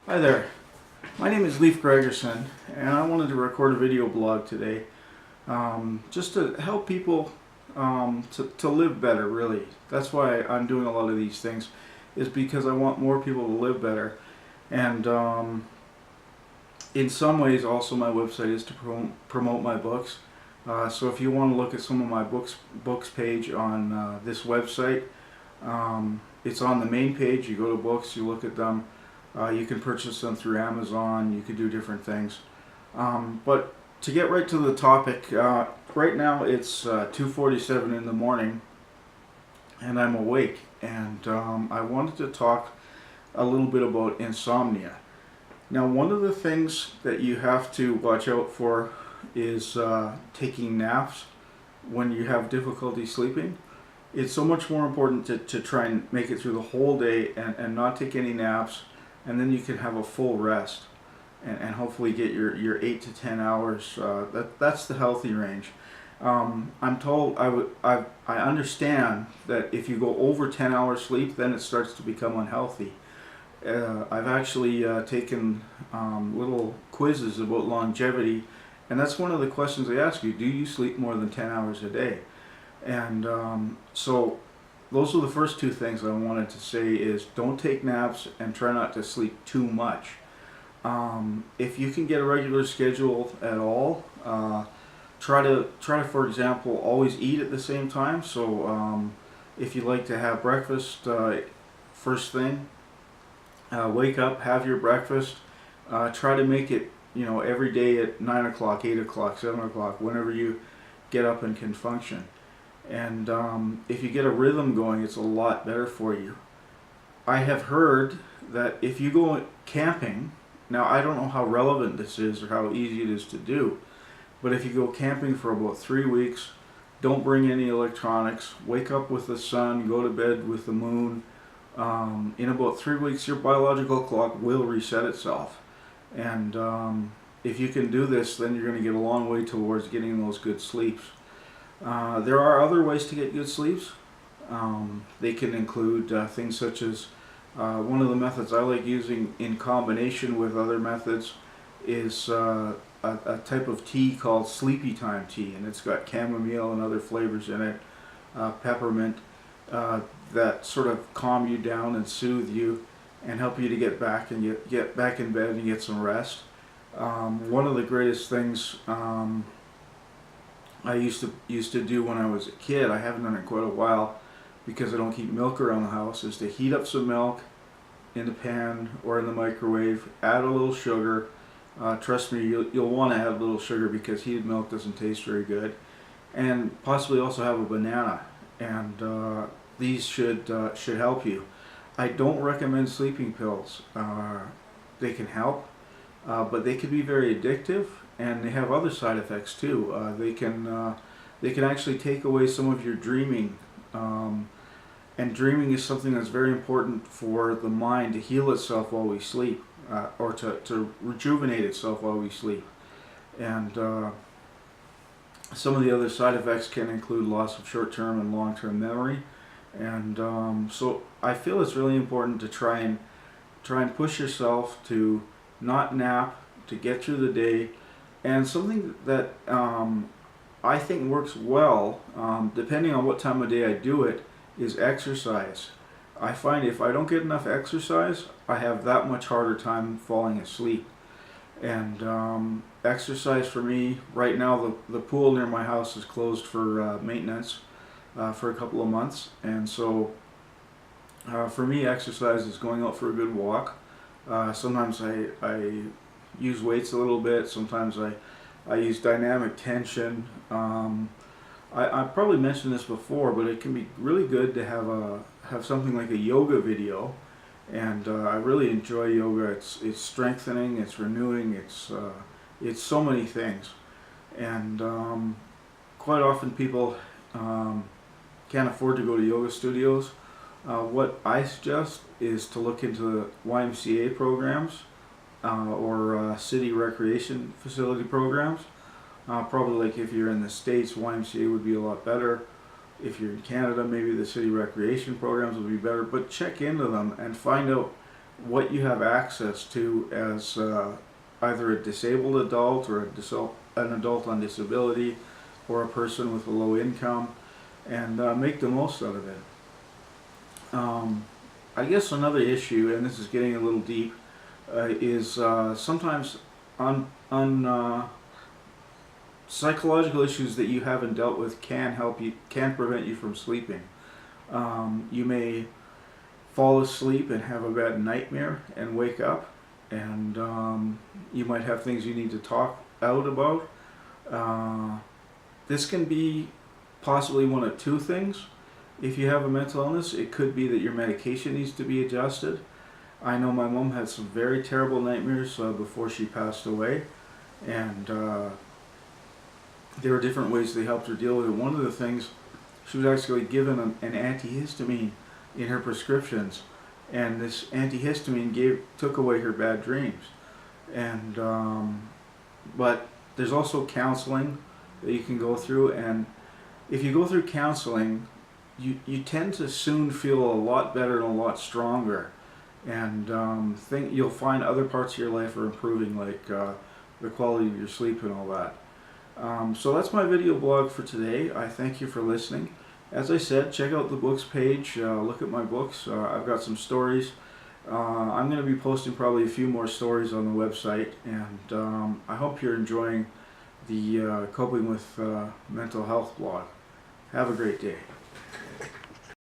Hi there, my name is Leif Gregerson and I wanted to record a video blog today just to help people to live better, really. That's why I'm doing a lot of these things, is because I want more people to live better. And in some ways also my website is to promote my books. So if you want to look at some of my books page on this website, it's on the main page. You go to books, you look at them. You can purchase them through Amazon. You can do different things. But to get right to the topic, right now it's 2:47 in the morning and I'm awake. And I wanted to talk a little bit about insomnia. Now, one of the things that you have to watch out for is taking naps when you have difficulty sleeping. It's so much more important to try and make it through the whole day and not take any naps, and then you can have a full rest and hopefully get your 8 to 10 hours. That's the healthy range. I'm told, I understand that if you go over 10 hours sleep, then it starts to become unhealthy. I've actually taken little quizzes about longevity, and that's one of the questions they ask you: do you sleep more than 10 hours a day? And so those are the first two things I wanted to say: is don't take naps and try not to sleep too much. If you can get a regular schedule at all, try to for example always eat at the same time. So if you like to have breakfast first thing, wake up, have your breakfast. Try to make it, every day at 9 o'clock, 8 o'clock, 7 o'clock, whenever you get up and can function. And if you get a rhythm going, it's a lot better for you. I have heard that if you go camping, now I don't know how relevant this is or how easy it is to do, but if you go camping for about 3 weeks, don't bring any electronics, wake up with the sun, go to bed with the moon. In about 3 weeks, your biological clock will reset itself. And if you can do this, then you're going to get a long way towards getting those good sleeps. There are other ways to get good sleeps. They can include things such as, one of the methods I like using in combination with other methods is a type of tea called sleepy time tea, and it's got chamomile and other flavors in it, peppermint, that sort of calm you down and soothe you and help you to get back in bed and get some rest. One of the greatest things I used to do when I was a kid, I haven't done it in quite a while because I don't keep milk around the house, is to heat up some milk in the pan or in the microwave, add a little sugar. Trust me, you'll want to add a little sugar because heated milk doesn't taste very good. And possibly also have a banana, and these should help you. I don't recommend sleeping pills. They can help, but they can be very addictive, and they have other side effects too. They can actually take away some of your dreaming, and dreaming is something that's very important for the mind to heal itself while we sleep, or to rejuvenate itself while we sleep. And some of the other side effects can include loss of short-term and long-term memory. And so I feel it's really important to try and push yourself to not nap, to get through the day. And something that I think works well, depending on what time of day I do it, is exercise. I find if I don't get enough exercise, I have that much harder time falling asleep. And exercise for me, right now the pool near my house is closed for maintenance for a couple of months. And so for me, exercise is going out for a good walk. Sometimes I use weights a little bit. Sometimes I use dynamic tension. I probably mentioned this before, but it can be really good to have something like a yoga video. And I really enjoy yoga. It's strengthening, it's renewing, it's so many things. And quite often people can't afford to go to yoga studios. What I suggest is to look into YMCA programs or city recreation facility programs. Probably, like, if you're in the States, YMCA would be a lot better. If you're in Canada, maybe the city recreation programs would be better. But check into them and find out what you have access to as either a disabled adult or an adult on disability or a person with a low income, and make the most out of it. I guess another issue, and this is getting a little deep, is sometimes on psychological issues that you haven't dealt with can prevent you from sleeping. You may fall asleep and have a bad nightmare and wake up, and you might have things you need to talk out about. This can be possibly one of two things. If you have a mental illness, it could be that your medication needs to be adjusted. I know my mom had some very terrible nightmares before she passed away, and there were different ways they helped her deal with it. One of the things, she was actually given an antihistamine in her prescriptions, and this antihistamine took away her bad dreams. And but there's also counseling that you can go through, and if you go through counseling, you tend to soon feel a lot better and a lot stronger, and you'll find other parts of your life are improving, like the quality of your sleep and all that. So that's my video blog for today. I thank you for listening. As I said, check out the books page, look at my books. I've got some stories. I'm going to be posting probably a few more stories on the website, and I hope you're enjoying the Coping with Mental Health blog. Have a great day.